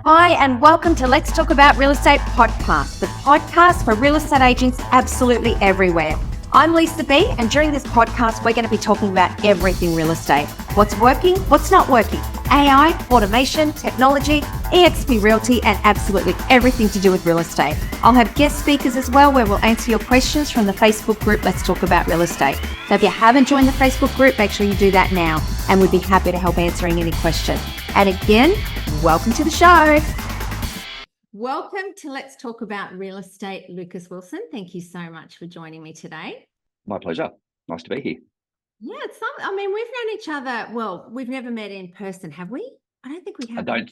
Hi, and welcome to Let's Talk About Real Estate podcast, the podcast for real estate agents absolutely everywhere. I'm Lisa B, and during this podcast, we're going to be talking about everything real estate. What's working, what's not working, AI, automation, technology, EXP Realty, and absolutely everything to do with real estate. I'll have guest speakers as well, where we'll answer your questions from the Facebook group, Let's Talk About Real Estate. So if you haven't joined the Facebook group, make sure you do that now, and we'd be happy to help answering any question. And again, welcome to the show. Welcome to Let's Talk About Real Estate, Lucas Wilson. Thank you so much for joining me today. My pleasure. Nice to be here. Yeah, we've known each other. Well, we've never met in person, have we? I don't think we have. I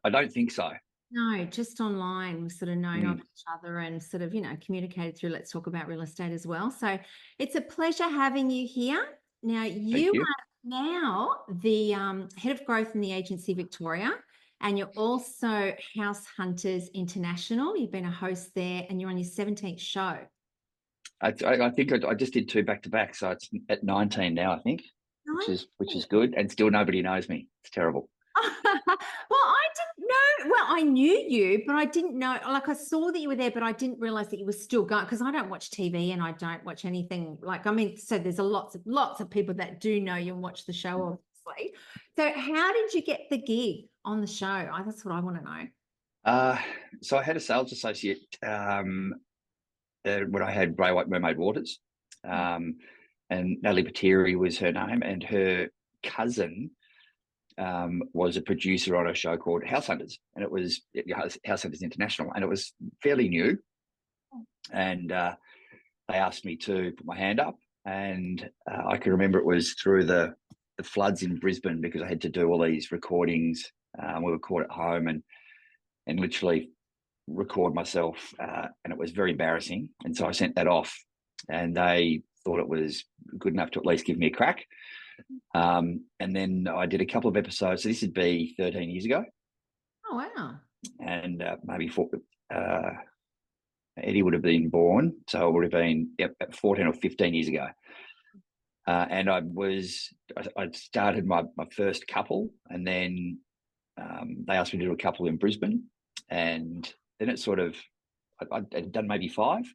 don't think so. No, just online. We've sort of known of each other and sort of, communicated through Let's Talk About Real Estate as well. So it's a pleasure having you here. Now, you are now the head of growth in the agency Victoria, and you're also House Hunters International. You've been a host there, and you're on your 17th show. I think I just did 2 back-to-back, so it's at 19 now, I think, which is good, and still nobody knows me. It's terrible. Well, I didn't know. Well, I knew you, but I didn't know. Like, I saw that you were there, but I didn't realize that you were still going, because I don't watch TV and I don't watch anything. So there's lots of people that do know you and watch the show, obviously. So how did you get the gig on the show? That's what I want to know. So I had a sales associate when I had Grey White Mermaid Waters, and Natalie Pateri was her name, and her cousin was a producer on a show called House Hunters, and it was House Hunters International, and it was fairly new. And they asked me to put my hand up, and I can remember it was through the floods in Brisbane, because I had to do all these recordings. We were caught at home and literally record myself, and it was very embarrassing. And so I sent that off, and they thought it was good enough to at least give me a crack. And then I did a couple of episodes. So this would be 13 years ago. Oh, wow. And maybe Eddie would have been born, so it would have been 14 or 15 years ago. And I started my first couple, and then they asked me to do a couple in Brisbane, and then it sort of, I'd done maybe 5.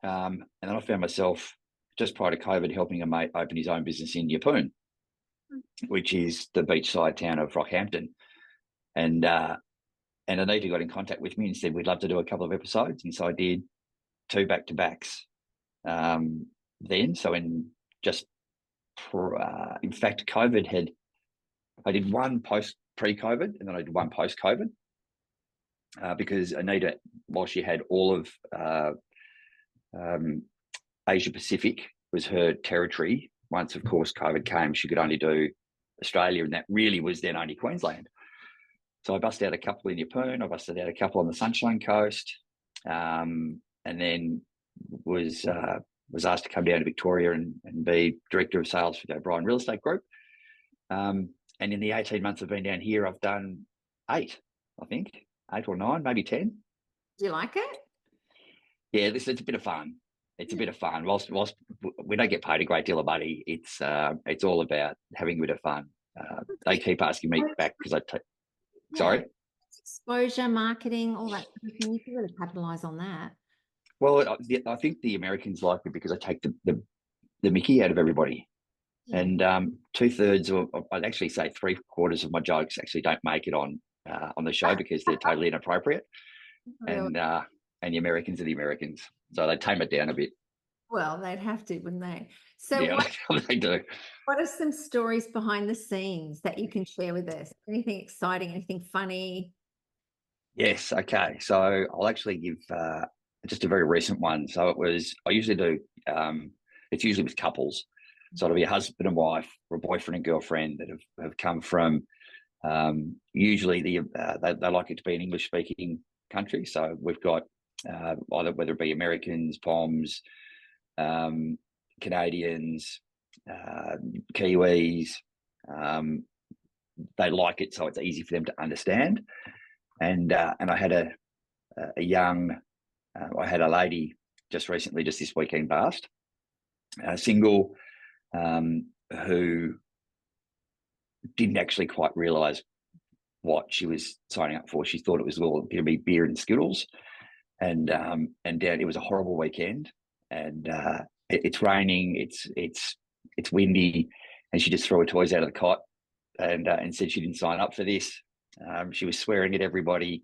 And then I found myself just prior to COVID helping a mate open his own business in Yeppoon, which is the beachside town of Rockhampton. And Anita got in contact with me and said, we'd love to do a couple of episodes. And so I did 2 back-to-backs then. So in fact, I did one pre-COVID, and then I did one post-COVID, because Anita, while she had all of Asia Pacific was her territory, once, of course, COVID came, she could only do Australia, and that really was then only Queensland. So I busted out a couple in Yeppoon, I busted out a couple on the Sunshine Coast, and then was asked to come down to Victoria and be Director of Sales for the O'Brien Real Estate Group. And in the 18 months I've been down here, I've done 8, I think, 8 or 9, maybe 10. Do you like it? Yeah, it's a bit of fun. It's a bit of fun. Whilst we don't get paid a great deal of money, it's all about having a bit of fun. They keep asking me back because Sorry? Exposure, marketing, all that. You can really capitalize on that. Well, I think the Americans like me because I take the mickey out of everybody. Yeah. And 2/3, or I'd actually say 3/4 of my jokes actually don't make it on the show because they're totally inappropriate. Really? And the Americans are the Americans. So they tame it down a bit. Well, they'd have to, wouldn't they? So yeah, they do. What are some stories behind the scenes that you can share with us? Anything exciting, anything funny? Yes, okay. So I'll actually give just a very recent one. So I usually do, it's usually with couples. So it'll be a husband and wife, or a boyfriend and girlfriend that have come from, usually they like it to be an English-speaking country. So we've got either whether it be Americans, Poms, Canadians, Kiwis, they like it, so it's easy for them to understand. And I had I had a lady just recently, just this weekend past, single, who didn't actually quite realise what she was signing up for. She thought it was all going to be beer and Skittles, and Dad, it was a horrible weekend, and it's raining, it's windy, and she just threw her toys out of the cot and said she didn't sign up for this. She was swearing at everybody.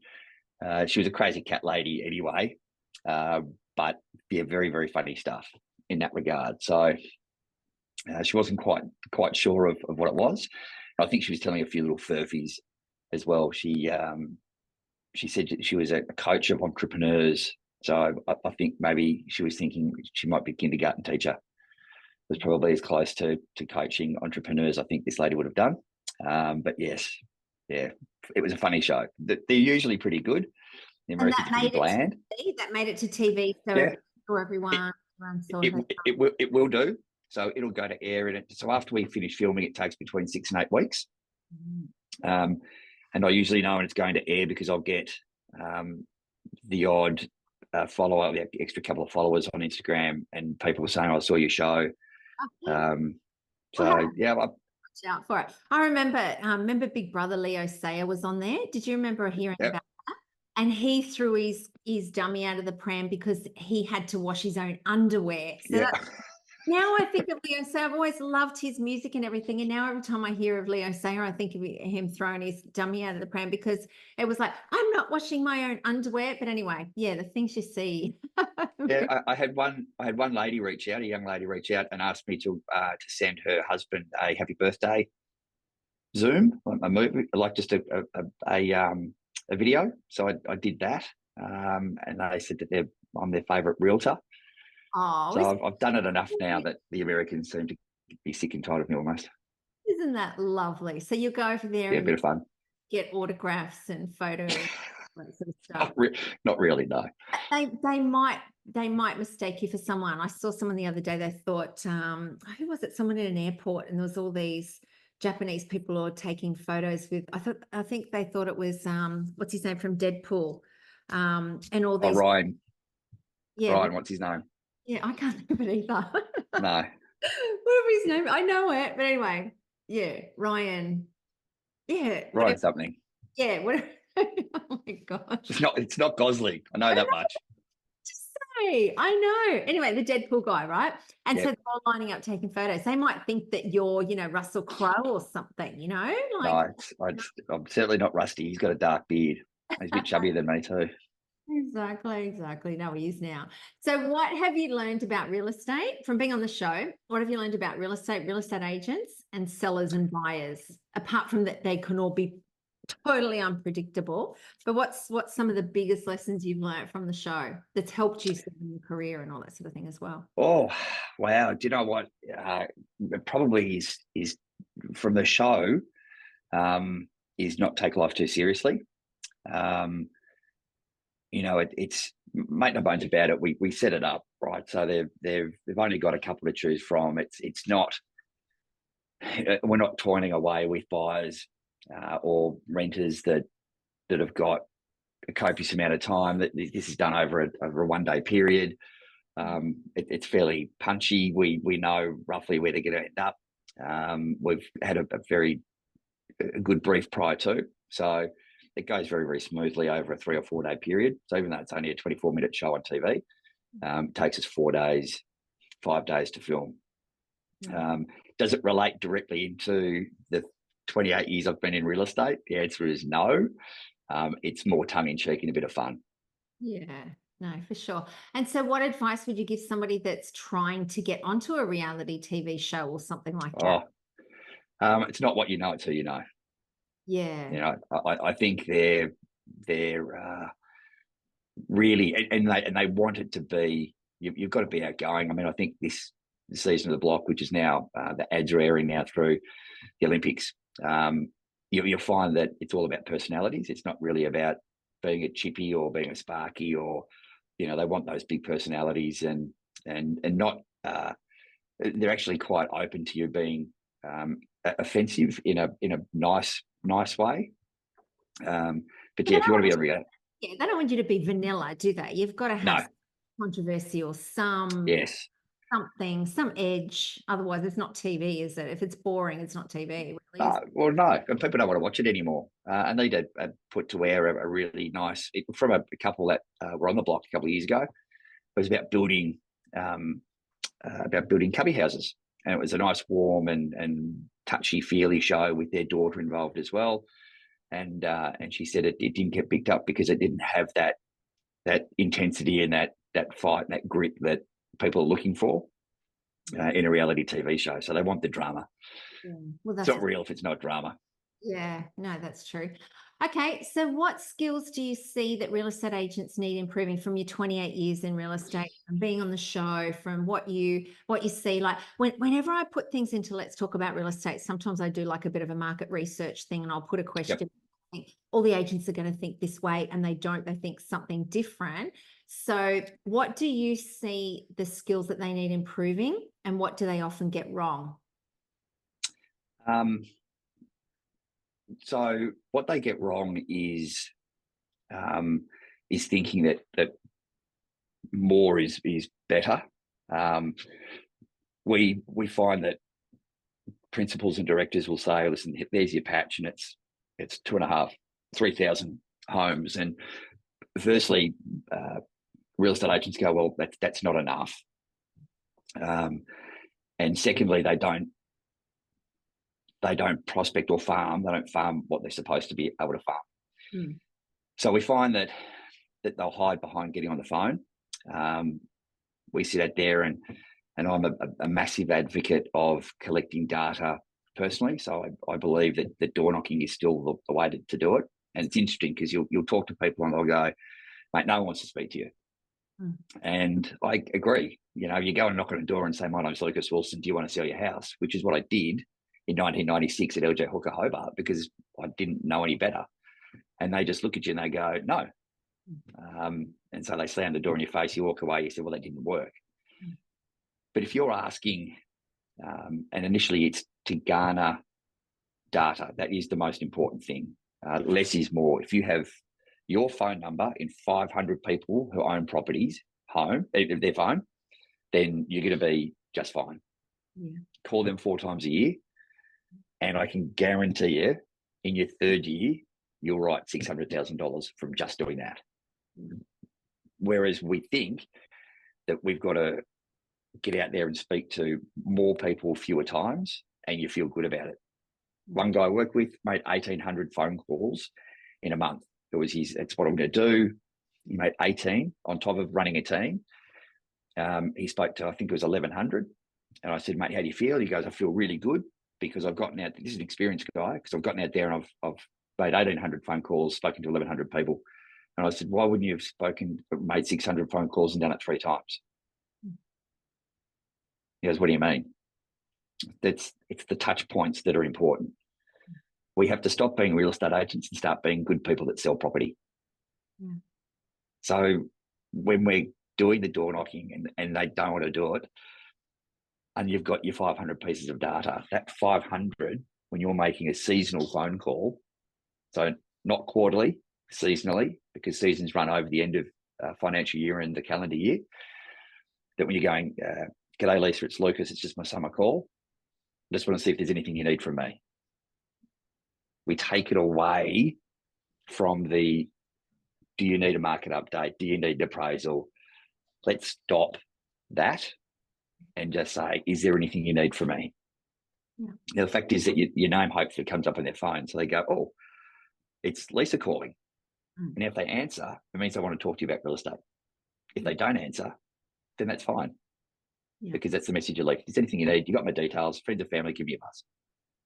She was a crazy cat lady anyway, but yeah, very, very funny stuff in that regard. So she wasn't quite sure of what it was. I think she was telling a few little furfies as well. She said she was a coach of entrepreneurs. So I think maybe she was thinking she might be a kindergarten teacher. It was probably as close to coaching entrepreneurs I think this lady would have done. But yes, yeah, it was a funny show. They're usually pretty good. The Americans are pretty bland. That made it to TV, so yeah. everyone saw it will do. So it'll go to air, so after we finish filming, it takes between 6 and 8 weeks. And I usually know when it's going to air because I'll get the odd follower, the extra couple of followers on Instagram, and people were saying, "I saw your show." Out for it. I remember Big Brother Leo Sayer was on there. Did you remember hearing about that? And he threw his dummy out of the pram because he had to wash his own underwear. So now I think of Leo Sayer. I've always loved his music and everything. And now every time I hear of Leo Sayer, I think of him throwing his dummy out of the pram because it was like, I'm not washing my own underwear. But anyway, yeah, the things you see. Yeah, I had one lady reach out, a young lady reach out and asked me to send her husband a happy birthday Zoom, a movie, like just a video. So I did that. And they said that I'm their favourite realtor. Oh, so I've done it enough now that the Americans seem to be sick and tired of me almost. Isn't that lovely? So you go over there and a bit of fun, get autographs and photos, that sort of stuff. Not really, no. They might mistake you for someone. I saw someone the other day. They thought, who was it? Someone in an airport, and there was all these Japanese people all taking photos with. I think they thought it was what's his name from Deadpool, and all these. Ryan. Yeah. Ryan, what's his name? Yeah, I can't think of it either. No. Whatever his name, I know it, but anyway, yeah, Ryan. Yeah, Ryan something. Yeah, whatever. Oh my gosh. It's not Gosling. I know that much. Just say, I know. Anyway, the Deadpool guy, right? And so they're all lining up taking photos. They might think that you're, Russell Crowe or something, Like, no, I'm certainly not Rusty. He's got a dark beard. He's a bit chubbier than me too. Exactly. No, he is now. So what have you learned about real estate from being on the show? What have you learned about real estate agents and sellers and buyers, apart from that they can all be totally unpredictable? But what's some of the biggest lessons you've learned from the show that's helped you in your career and all that sort of thing as well? Oh, wow. Do you know what? Probably is from the show is not take life too seriously. It's make no bones about it. We set it up right, so they've only got a couple to choose from. It's not, we're not toiling away with buyers or renters that have got a copious amount of time. That this is done over a 1 day period. It's fairly punchy. We know roughly where they're going to end up. We've had a very good brief prior to, so it goes very, very smoothly over a 3 or 4 day period. So even though it's only a 24-minute show on TV, it takes us 4 days, 5 days to film. Does it relate directly into the 28 years I've been in real estate? The answer is no. It's more tongue-in-cheek and a bit of fun. Yeah, no, for sure. And so what advice would you give somebody that's trying to get onto a reality TV show or something like that? It's not what you know, it's who you know. Yeah. I think they're really, and they want it to be, you've got to be outgoing. I mean, I think this season of The Block, which is now, the ads are airing now through the Olympics, you'll find that it's all about personalities. It's not really about being a chippy or being a sparky, or, they want those big personalities and not, they're actually quite open to you being offensive in a nice way. But yeah, if you want to be a real, they don't want you to be vanilla, do they? You've got to have controversy or some. Yes. something, some edge. Otherwise, it's not TV, is it? If it's boring, it's not TV, really. Well, no, people don't want to watch it anymore. I need to put to air a really nice from a couple that were on the block a couple of years ago. It was about building cubby houses, and it was a nice, warm and touchy feely show with their daughter involved as well. And she said it didn't get picked up because it didn't have that intensity and that fight and that grit that people are looking for in a reality TV show. So they want the drama. Yeah. Well, It's not real if it's not drama. Yeah, no, that's true. Okay, so what skills do you see that real estate agents need improving from your 28 years in real estate and being on the show, from what you see? Like whenever I put things into Let's Talk About Real Estate, sometimes I do like a bit of a market research thing, and I'll put a question. Yep. I think all the agents are going to think this way, and they don't. They think something different. So what do you see the skills that they need improving, and what do they often get wrong? So what they get wrong is thinking that more is better. We find that principals and directors will say, "Listen, there's your patch, and it's 2,500, 3,000 homes." And firstly, real estate agents go, "Well, that's not enough." And secondly, they don't prospect or farm. They don't farm what they're supposed to be able to farm. Mm. So we find that they'll hide behind getting on the phone. We sit out there, and I'm a massive advocate of collecting data personally. So I believe that the door knocking is still the way to do it. And it's interesting because you'll talk to people and they'll go, "Mate, no one wants to speak to you." Mm. And I agree. You go and knock on a door and say, "My name's Lucas Wilson. Do you want to sell your house?" Which is what I did in 1996 at LJ Hooker Hobart, because I didn't know any better. And they just look at you and they go, "No." And so they slam the door in your face, you walk away, you say, "Well, that didn't work." But if you're asking, and initially it's to garner data, that is the most important thing. Less is more. If you have your phone number in 500 people who own properties, their phone, then you're going to be just fine. Yeah. Call them 4 times a year, and I can guarantee you, in your third year, you'll write $600,000 from just doing that. Whereas we think that we've got to get out there and speak to more people fewer times, and you feel good about it. One guy I worked with made 1,800 phone calls in a month. That's what I'm going to do. He made 18 on top of running a team. He spoke to, I think it was 1,100. And I said, "Mate, how do you feel?" He goes, "I feel really good because I've gotten out." This is an experienced guy, because I've gotten out there and I've made 1,800 phone calls, spoken to 1,100 people. And I said, "Why wouldn't you have made 600 phone calls and done it 3 times?" He goes, "What do you mean?" It's the touch points that are important. We have to stop being real estate agents and start being good people that sell property. Yeah. So when we're doing the door knocking and they don't want to do it, and you've got your 500 pieces of data, that 500, when you're making a seasonal phone call, so not quarterly, seasonally, because seasons run over the end of financial year and the calendar year, that when you're going, "G'day, Lisa, it's Lucas, it's just my summer call. I just want to see if there's anything you need from me." We take it away from the, "Do you need a market update? Do you need an appraisal?" Let's stop that and just say, "Is there anything you need from me?" Yeah. Now, the fact is that your name hopefully comes up on their phone. So they go, "Oh, it's Lisa calling." Mm. And if they answer, it means they want to talk to you about real estate. If they don't answer, then that's fine. Yeah. Because that's the message you leave. If there's anything you need, you got my details, friends and family, give me a buzz.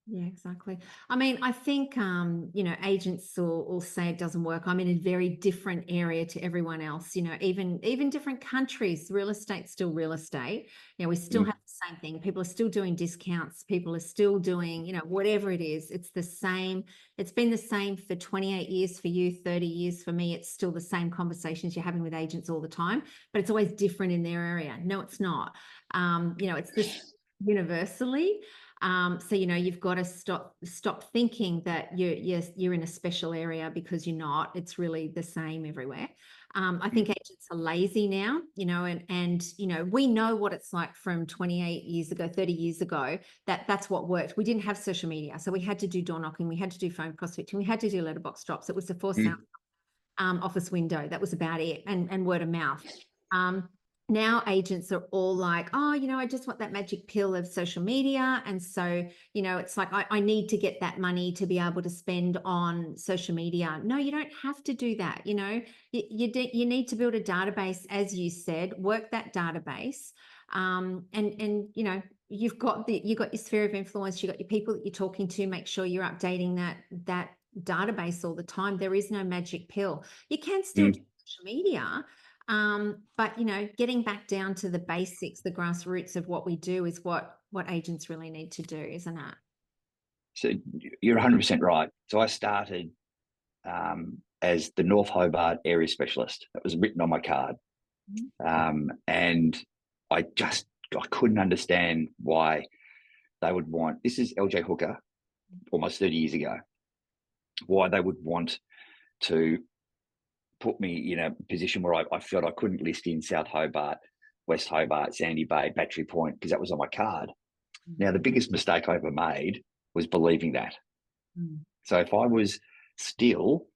Yeah, exactly. I mean, I think, agents will say it doesn't work. I'm in a very different area to everyone else, even different countries, real estate's still real estate. We still have the same thing. People are still doing discounts. People are still doing, whatever it is, it's the same. It's been the same for 28 years for you, 30 years for me. It's still the same conversations you're having with agents all the time, but it's always different in their area. No, it's not. It's this universally. So you've got to stop thinking that you're in a special area, because you're not. It's really the same everywhere. I think agents are lazy now, and we know what it's like from 28 years ago, 30 years ago, that's what worked. We didn't have social media, so we had to do door knocking, we had to do phone prospecting, we had to do letterbox drops. It was the for sale office window. That was about it, and word of mouth. Now agents are all like, oh, I just want that magic pill of social media. And so, it's like, I need to get that money to be able to spend on social media. No, you don't have to do that. You need to build a database, as you said, work that database. And you've got your sphere of influence, you've got your people that you're talking to, make sure you're updating that database all the time. There is no magic pill. You can still do social media. But getting back down to the basics, the grassroots of what we do is what agents really need to do, isn't it? So you're 100% right. So I started as the North Hobart area specialist. That was written on my card. And I couldn't understand why they would want, this is LJ Hooker, almost 30 years ago, why they would want to put me in a position where I felt I couldn't list in South Hobart, West Hobart, Sandy Bay, Battery Point, because that was on my card. Now, the biggest mistake I ever made was believing that. So if I was still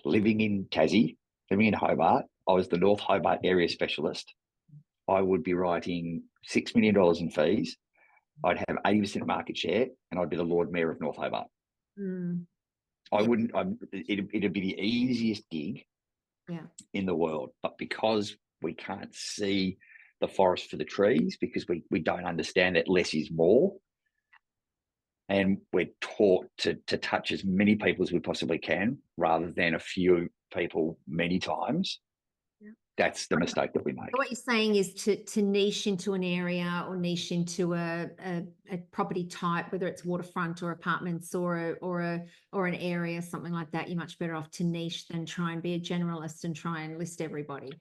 living in Tassie, living in Hobart, I was the North Hobart area specialist, I would be writing $6 million in fees. I'd have 80% market share, and I'd be the Lord Mayor of North Hobart. It'd be the easiest gig in the world, but because we can't see the forest for the trees, because we don't understand that less is more, and we're taught to touch as many people as we possibly can rather than a few people many times, that's the mistake that we make. So what you're saying is to niche into an area, or niche into a property type, whether it's waterfront or apartments or an area, something like that. You're much better off to niche than try and be a generalist and try and list everybody.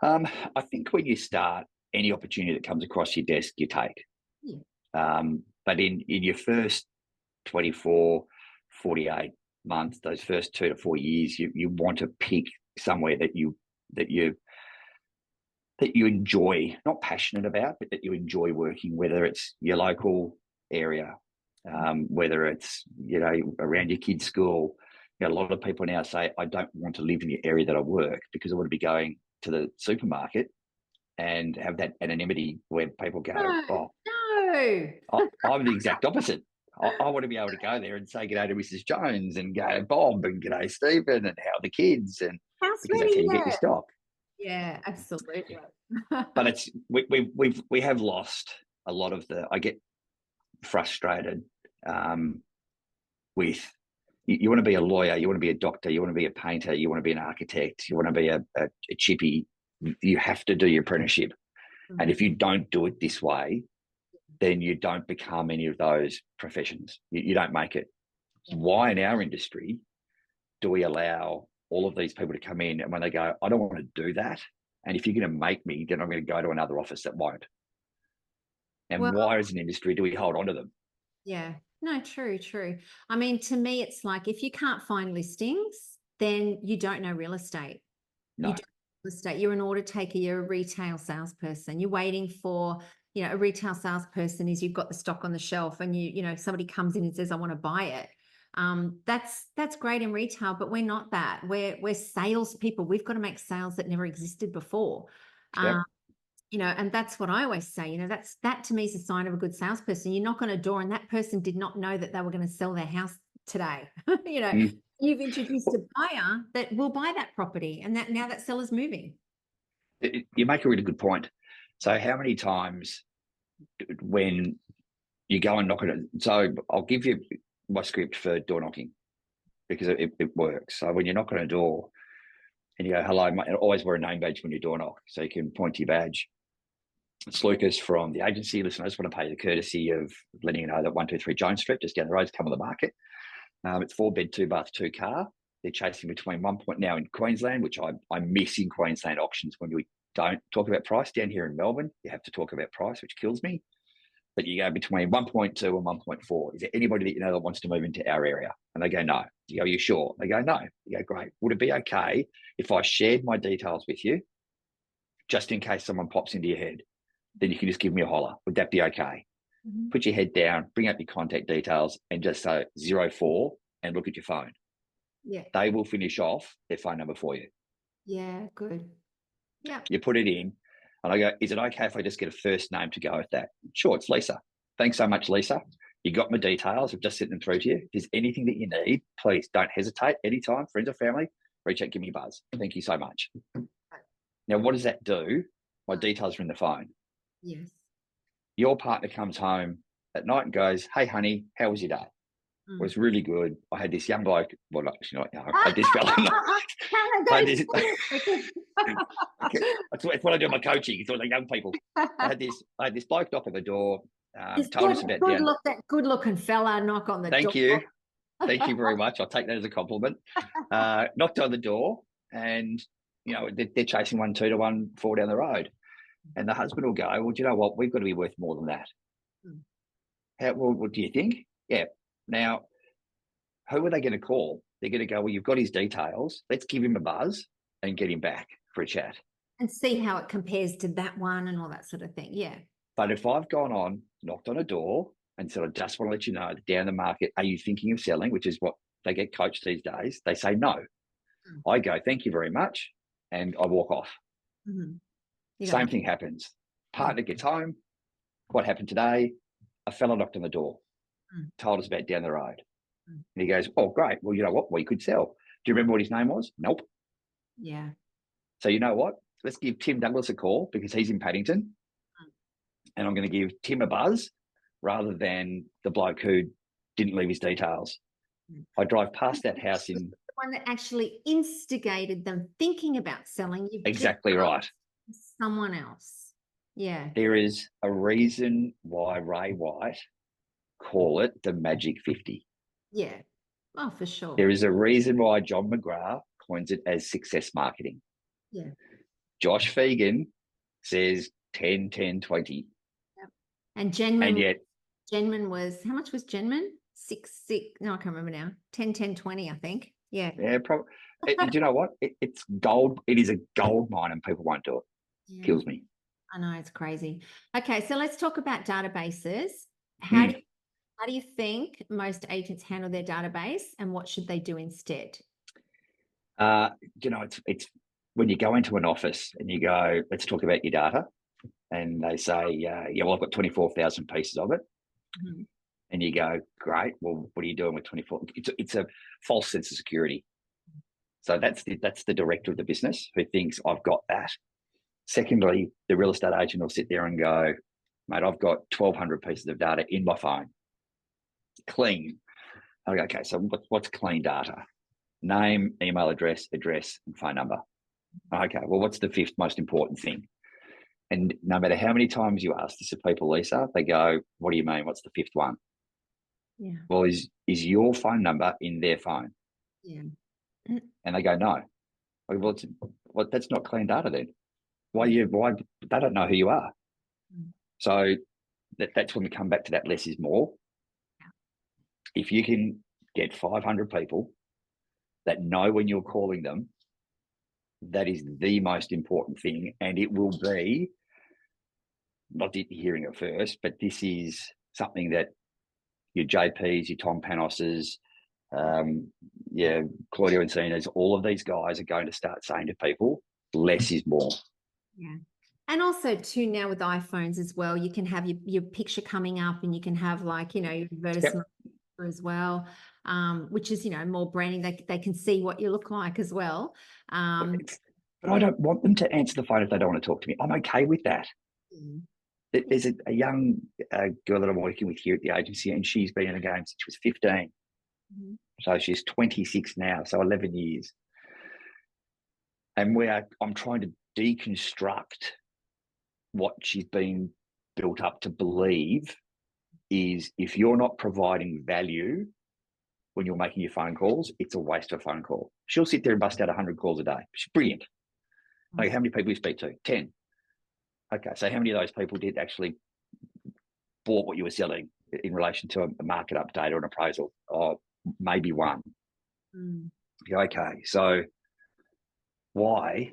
I think when you start, any opportunity that comes across your desk, you take. But in your first 24, 48 months, those first 2 to 4 years, you want to pick somewhere that you enjoy, not passionate about, but that you enjoy working, whether it's your local area, whether it's, around your kid's school. A lot of people now say, I don't want to live in the area that I work because I want to be going to the supermarket and have that anonymity where people go, No. I'm the exact opposite. I want to be able to go there and say g'day to Mrs. Jones and g'day Bob and g'day Stephen and how are the kids, and because that's how you get your stock. Yeah, absolutely. But it's we have lost a lot of I get frustrated with, you want to be a lawyer, you want to be a doctor, you want to be a painter, you want to be an architect, you want to be a chippy. You have to do your apprenticeship. And if you don't do it this way, then you don't become any of those professions. You don't make it. Why in our industry do we allow all of these people to come in, and when they go, I don't want to do that, and if you're going to make me, then I'm going to go to another office that won't. And why as an industry do we hold on to them? Yeah, no, true. I mean, to me, it's like, if you can't find listings, then you don't know real estate. No. You don't know real estate. You're an order taker, you're a retail salesperson. You're waiting for, a retail salesperson is, you've got the stock on the shelf and somebody comes in and says, I want to buy it. That's great in retail, but we're not that. We're salespeople. We've got to make sales that never existed before. Yep. And that's what I always say, that to me is a sign of a good salesperson. You knock on a door and that person did not know that they were going to sell their house today. You've introduced a buyer that will buy that property, and that now that seller's moving. You make a really good point. So how many times when you go and knock on it, so I'll give you my script for door knocking because it works. So when you knock on a door and you go, hello, mate, and always wear a name badge when you door knock so you can point to your badge. It's Lucas from the agency. Listen, I just want to pay the courtesy of letting you know that 123 Jones Street, just down the road, is come on the market. It's 4-bed, 2-bath, 2-car. They're chasing between 1 point now in Queensland, which I miss in Queensland auctions when we don't talk about price. Down here in Melbourne, you have to talk about price, which kills me. but you go between 1.2 and 1.4. Is there anybody that you know that wants to move into our area? And they go, no. You go, are you sure? They go, no. You go, great. Would it be okay if I shared my details with you, just in case someone pops into your head? Then you can just give me a holler. Would that be okay? Mm-hmm. Put your head down, bring up your contact details, and just say 04 and look at your phone. Yeah. They will finish off their phone number for you. Yeah, good. Yeah. You put it in, and I go, is it okay if I just get a first name to go with that? Sure, it's Lisa. Thanks so much, Lisa. You got my details. I've just sent them through to you. If there's anything that you need, please don't hesitate. Anytime, friends or family, reach out, give me a buzz. Thank you so much. Now, what does that do? My details are in the phone. Yes. Your partner comes home at night and goes, hey, honey, how was your day? It was really good. I had this young bloke, well, actually not young, I had this fella. That's what I do in my coaching. It's all the young people. I had this bloke knock on the door, told us about that good-looking fella knock on the door. Thank you. Thank you very much. I'll take that as a compliment. Knocked on the door, and they're chasing 1 2 to 1 4 down the road, and the husband will go, well, do you know what? We've got to be worth more than that. What do you think? Yeah. Now, who are they going to call? They're going to go, well, you've got his details. Let's give him a buzz and get him back for a chat. And see how it compares to that one and all that sort of thing. Yeah. But if I've gone on, knocked on a door and said, I just want to let you know, down the market, are you thinking of selling? Which is what they get coached these days. They say no. I go, thank you very much. And I walk off. Same thing happens. Partner gets home. What happened today? A fella knocked on the door, told us about down the road. And he goes, oh, great. Well, you know what? We could sell. Do you remember what his name was? Nope. Yeah. So you know what? Let's give Tim Douglas a call because he's in Paddington. And I'm going to give Tim a buzz rather than the bloke who didn't leave his details. I drive past that house in... The one that actually instigated them thinking about selling. Exactly right. Someone else. Yeah. There is a reason why Ray White call it the Magic 50. Yeah. Oh, for sure. There is a reason why John McGrath coins it as success marketing. Yeah. Josh Fegan says 10, 10, 20. Yep. And Genman, and yet, Genman was, how much was Genman? 6. No, I can't remember now. 10, 10, 20, I think. Yeah. Yeah, probably. Do you know what? It's gold. It is a gold mine and people won't do it. Yeah. Kills me. I know, it's crazy. Okay, so let's talk about databases. How do you think most agents handle their database and what should they do instead? It's when you go into an office and you go, let's talk about your data. And they say, well, I've got 24,000 pieces of it. And you go, great. Well, what are you doing with 24? It's a false sense of security. So that's the director of the business who thinks I've got that. Secondly, the real estate agent will sit there and go, mate, I've got 1,200 pieces of data in my phone. Clean. I go, okay, so what's clean data? Name, email address, and phone number. Okay, well, what's the 5th most important thing? And no matter how many times you ask this of people, Lisa, they go, what do you mean? What's the 5th one? Yeah. Well, is your phone number in their phone? Yeah. And they go, no. Well, that's not clean data then. Why they don't know who you are. So that's when we come back to that less is more. Yeah. If you can get 500 people that know when you're calling them, that is the most important thing. And it will be, not hearing it first, but this is something that your JPs, your Tom Panoses, Claudio Encinas, all of these guys are going to start saying to people, less is more. Yeah. And also too, now with iPhones as well, you can have your picture coming up and you can have your advertisement as well, which is, more branding. They can see what you look like as well. But I don't want them to answer the phone if they don't want to talk to me. I'm okay with that. There's a young girl that I'm working with here at the agency, and she's been in the game since she was 15. So she's 26 now, so 11 years. And I'm trying to deconstruct what she's been built up to believe is if you're not providing value when you're making your phone calls, it's a waste of a phone call. She'll sit there and bust out 100 calls a day. She's brilliant. Like, how many people you speak to? 10. Okay, so how many of those people did actually bought what you were selling in relation to a market update or an appraisal, or maybe one. Okay, so why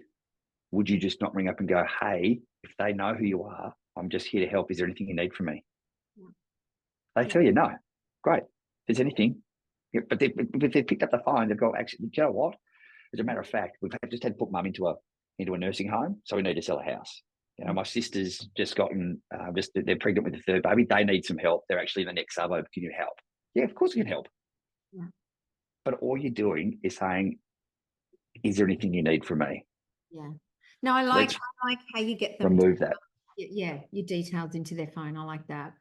would you just not ring up and go, hey, if they know who you are, I'm just here to help. Is there anything you need from me? They tell you no. Great. If there's anything. But they picked up the phone, they've got, actually, do you know what? As a matter of fact, we've just had to put mum into a nursing home, so we need to sell a house. You know, my sister's just gotten, they're pregnant with a third baby. They need some help. They're actually in the next suburb. Can you help? Yeah, of course we can help. Yeah. But all you're doing is saying, is there anything you need from me? Yeah. No, I like how you get them. Remove that. Yeah, your details into their phone. I like that.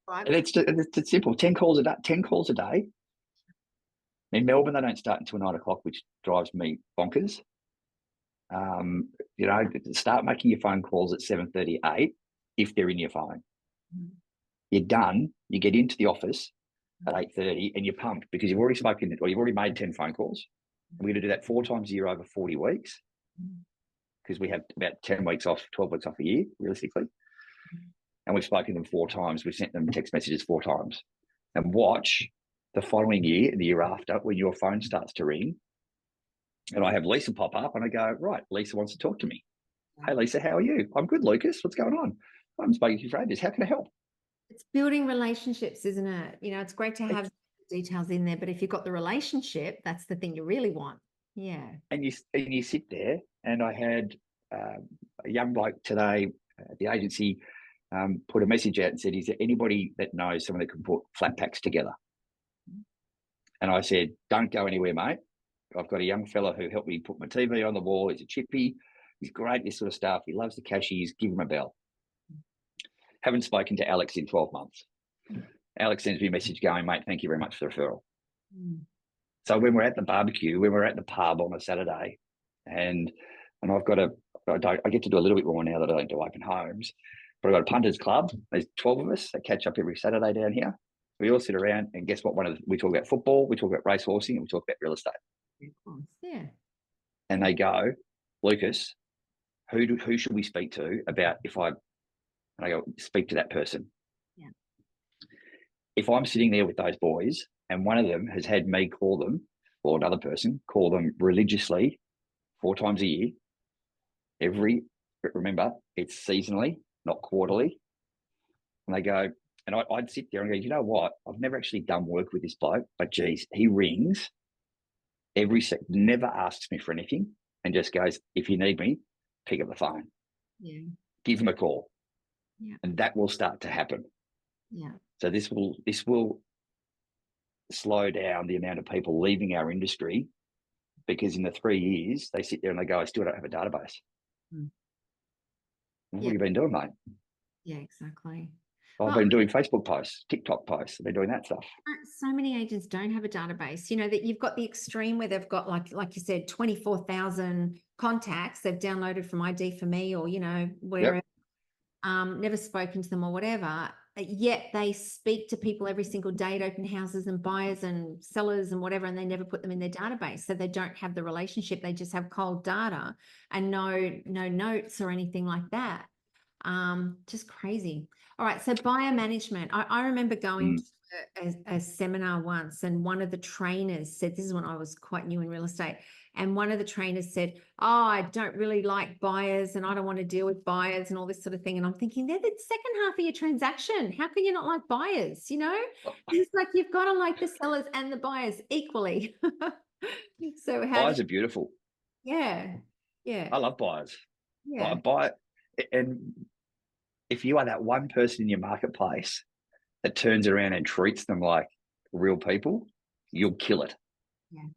Right. And it's simple. 10 calls a day. 10 calls a day. In Melbourne, they don't start until 9 o'clock, which drives me bonkers. You know, start making your phone calls at 7:38 if they're in your phone. You're done. You get into the office at 8:30 and you're pumped because you've already spoken, or you've already made 10 phone calls. And we're going to do that 4 times a year over 40 weeks because we have about 10 weeks off, 12 weeks off a year, realistically. And we've spoken to them 4 times. We've sent them text messages 4 times. And watch the following year and the year after when your phone starts to ring and I have Lisa pop up and I go, right, Lisa wants to talk to me. Hey, Lisa, how are you? I'm good, Lucas. What's going on? I'm speaking to you for ages. How can I help? It's building relationships, isn't it? You know, it's great to have details in there, but if you've got the relationship, that's the thing you really want. Yeah. And you sit there, and I had a young bloke today at the agency put a message out and said, is there anybody that knows someone that can put flat packs together? And I said, don't go anywhere, mate. I've got a young fella who helped me put my TV on the wall. He's a chippy. He's great, this sort of stuff. He loves the cashies. Give him a bell. Haven't spoken to Alex in 12 months. Alex sends me a message going, mate, thank you very much for the referral. So when we're at the barbecue, when we're at the pub on a Saturday, and I get to do a little bit more now that I don't do open homes, but I've got a punters club. There's 12 of us that catch up every Saturday down here. We all sit around and guess what? We talk about football, we talk about race horsing, and we talk about real estate. Yeah. And they go, Lucas, who should we speak to about and I go, speak to that person. Yeah. If I'm sitting there with those boys and one of them has had me call them, or another person call them religiously 4 times a year, but remember, it's seasonally, not quarterly. And they go, and I'd sit there and go, you know what? I've never actually done work with this bloke, but geez, he rings never asks me for anything and just goes, if you need me, pick up the phone. Yeah. Give him a call. Yeah. And that will start to happen. Yeah. So this will slow down the amount of people leaving our industry because in the 3 years they sit there and they go, I still don't have a database. What have you been doing, mate? Yeah, exactly. I've been doing Facebook posts, TikTok posts. I've been doing that stuff. So many agents don't have a database. You know, that you've got the extreme where they've got, like you said, 24,000 contacts they've downloaded from ID for Me, or, you know, wherever, never spoken to them or whatever. Yet they speak to people every single day at open houses and buyers and sellers and whatever, and they never put them in their database. So they don't have the relationship. They just have cold data and no notes or anything like that. Just crazy. All right. So buyer management. I remember going to a seminar once, and one of the trainers said, this is when I was quite new in real estate. And one of the trainers said, oh, I don't really like buyers and I don't want to deal with buyers and all this sort of thing. And I'm thinking, they're the second half of your transaction. How can you not like buyers? You know, it's like, you've got to like the sellers and the buyers equally. So buyers are beautiful. Yeah. Yeah. I love buyers. Yeah. And if you are that one person in your marketplace that turns around and treats them like real people, you'll kill it. Yeah.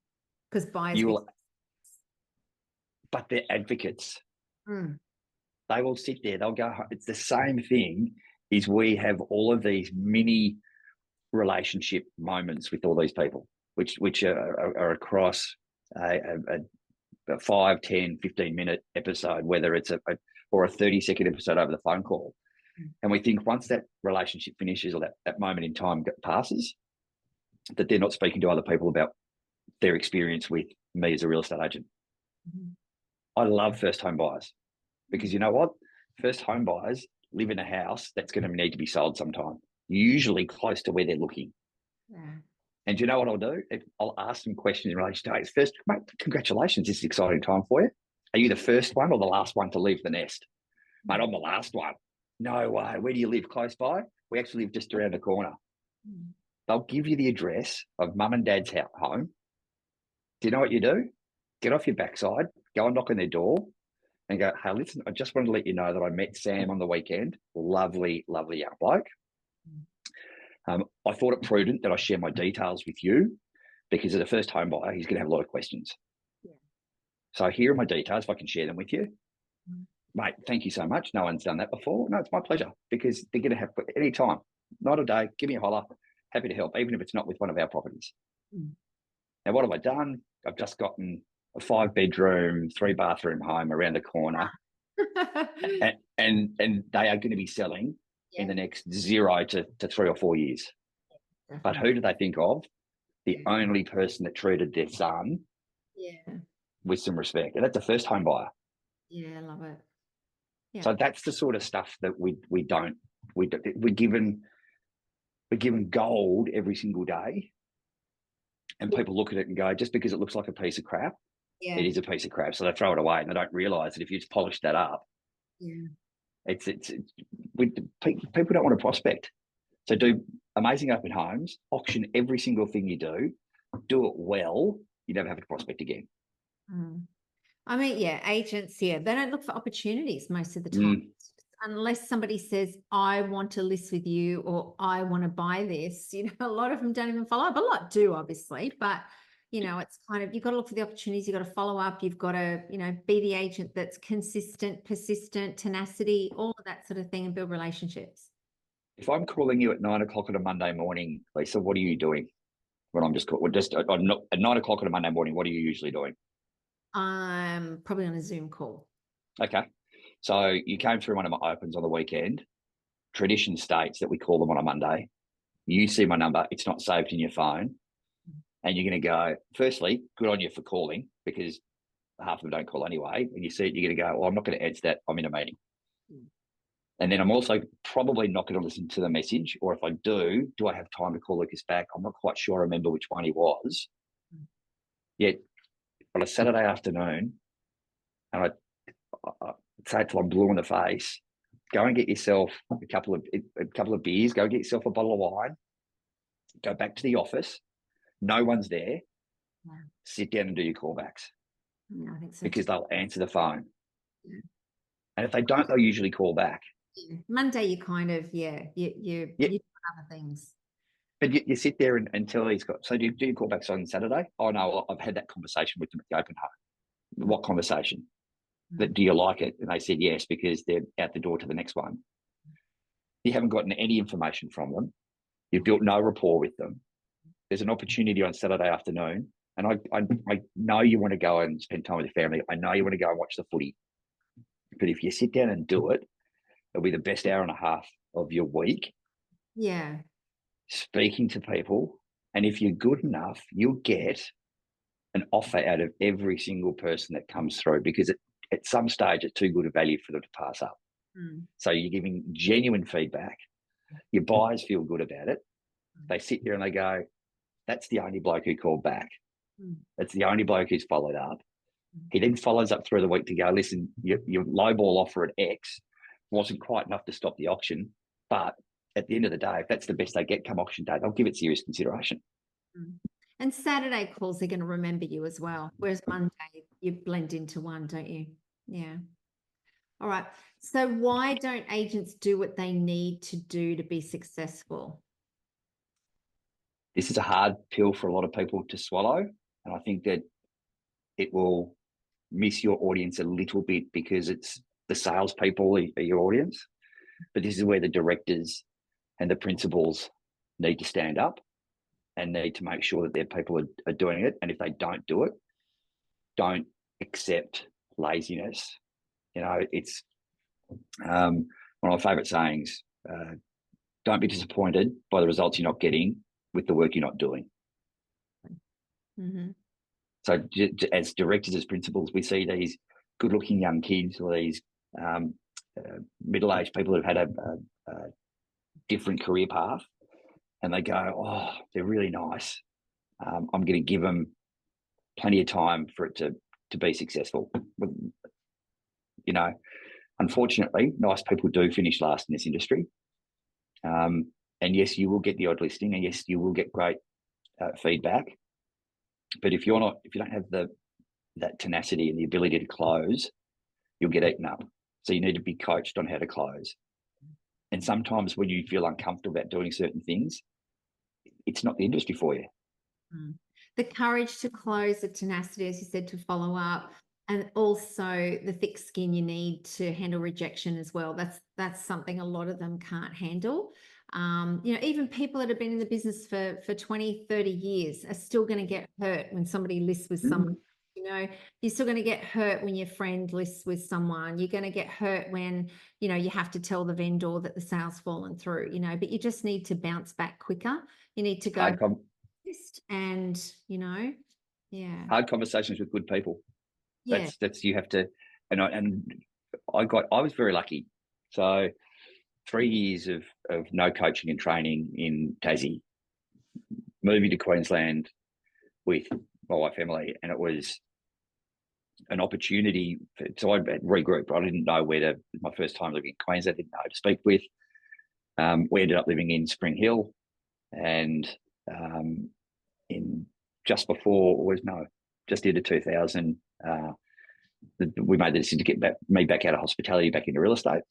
Because buyers but they're advocates. They will sit there, they'll go, it's the same thing is we have all of these mini relationship moments with all these people, which are across a 5, 10, 15-minute episode, whether it's or a 30-second episode over the phone call. And we think once that relationship finishes, or that moment in time passes, that they're not speaking to other people about their experience with me as a real estate agent. I love first home buyers because you know what? First home buyers live in a house that's going to need to be sold sometime, usually close to where they're looking. Yeah. And do you know what I'll do? I'll ask them questions in relation to it. First, mate, congratulations. This is an exciting time for you. Are you the first one or the last one to leave the nest? Mate, I'm the last one. No way. Where do you live? Close by? We actually live just around the corner. They'll give you the address of mum and dad's home. Do you know what you do? Get off your backside, go and knock on their door and go, hey, listen, I just wanted to let you know that I met Sam on the weekend. Lovely, lovely young bloke. I thought it prudent that I share my details with you because as a first home buyer, he's going to have a lot of questions. Yeah. So here are my details if I can share them with you. Mate, thank you so much. No one's done that before. No, it's my pleasure because they're going to have any time, night or day, give me a holler. Happy to help, even if it's not with one of our properties. Now, what have I done? I've just gotten a 5-bedroom, 3-bathroom home around the corner. and they are going to be selling in the next 0 to 3 or 4 years. But who do they think of? The only person that treated their son with some respect. And that's a first home buyer. Yeah, I love it. Yeah. So that's the sort of stuff that we're given gold every single day. And people look at it and go, just because it looks like a piece of crap, it is a piece of crap. So they throw it away and they don't realise that if you just polish that up, people don't want to prospect. So do amazing open homes, auction every single thing you do it well, you never have to prospect again. I mean, agents, they don't look for opportunities most of the time. Unless somebody says, I want to list with you or I want to buy this, a lot of them don't even follow up. A lot do, obviously, but, it's kind of, you've got to look for the opportunities. You've got to follow up. You've got to, be the agent that's consistent, persistent, tenacity, all of that sort of thing and build relationships. If I'm calling you at 9 o'clock on a Monday morning, Lisa, what are you doing? When I'm just at 9 o'clock on a Monday morning, what are you usually doing? I'm probably on a Zoom call. Okay. So you came through one of my opens on the weekend. Tradition states that we call them on a Monday. You see my number. It's not saved in your phone. And you're going to go, firstly, good on you for calling because half of them don't call anyway. And you see it, you're going to go, well, I'm not going to answer that. I'm in a meeting. And then I'm also probably not going to listen to the message. Or if I do I have time to call Lucas back? I'm not quite sure I remember which one he was. Yet on a Saturday afternoon, and I say till I'm blue in the face, go and get yourself a couple of beers, go get yourself a bottle of wine, go back to the office. No one's there. Sit down and do your callbacks. I think so. Because they'll answer the phone. And if they don't, they'll usually call back. Monday, you kind of, you do other things. But you sit there until he's got, so do you callbacks on Saturday? Oh, no, I've had that conversation with them at the open home. What conversation? But do you like it? And they said yes, because they're out the door to the next one. You haven't gotten any information from them. You've built no rapport with them. There's an opportunity on Saturday afternoon. And I know you want to go and spend time with your family. I know you want to go and watch the footy. But if you sit down and do it, it'll be the best hour and a half of your week. Yeah. Speaking to people. And if you're good enough, you'll get an offer out of every single person that comes through because at some stage it's too good a value for them to pass up. So you're giving genuine feedback. Your buyers feel good about it. They sit there and they go, that's the only bloke who called back. That's the only bloke who's followed up. He then follows up through the week to go, listen, your low ball offer at X wasn't quite enough to stop the auction. But at the end of the day, if that's the best they get come auction day, they'll give it serious consideration. And Saturday calls, they're going to remember you as well. Whereas Monday, you blend into one, don't you? Yeah. All right. So why don't agents do what they need to do to be successful? This is a hard pill for a lot of people to swallow. And I think that it will miss your audience a little bit because it's the salespeople are your audience. But this is where the directors and the principals need to stand up and need to make sure that their people are doing it. And if they don't do it, don't accept laziness. It's one of my favourite sayings, don't be disappointed by the results you're not getting with the work you're not doing. So as directors, as principals, we see these good-looking young kids or these middle-aged people who've had a different career path, and they go, oh, they're really nice. I'm going to give them plenty of time for it to be successful. You know, unfortunately, nice people do finish last in this industry. And yes, you will get the odd listing, and yes, you will get great feedback. But if you don't have that tenacity and the ability to close, you'll get eaten up. So you need to be coached on how to close. And sometimes when you feel uncomfortable about doing certain things, it's not the industry for you. The courage to close, the tenacity, as you said, to follow up, and also the thick skin you need to handle rejection as well. That's something a lot of them can't handle. You know, even people that have been in the business for 20, 30 years are still going to get hurt when somebody lists with someone. You know, you're still going to get hurt when your friend lists with someone. You're going to get hurt when, you know, you have to tell the vendor that the sale's fallen through, you know, but you just need to bounce back quicker. You need to go and, you know, hard conversations with good people. Yeah. That's you have to, and I was very lucky. So 3 years of no coaching and training in Tassie, moving to Queensland with my wife Emily, and it was an opportunity. So I regrouped. I didn't know my first time living in Queensland, I didn't know who to speak with. We ended up living in Spring Hill, and just into 2000, we made the decision to get me back out of hospitality, back into real estate.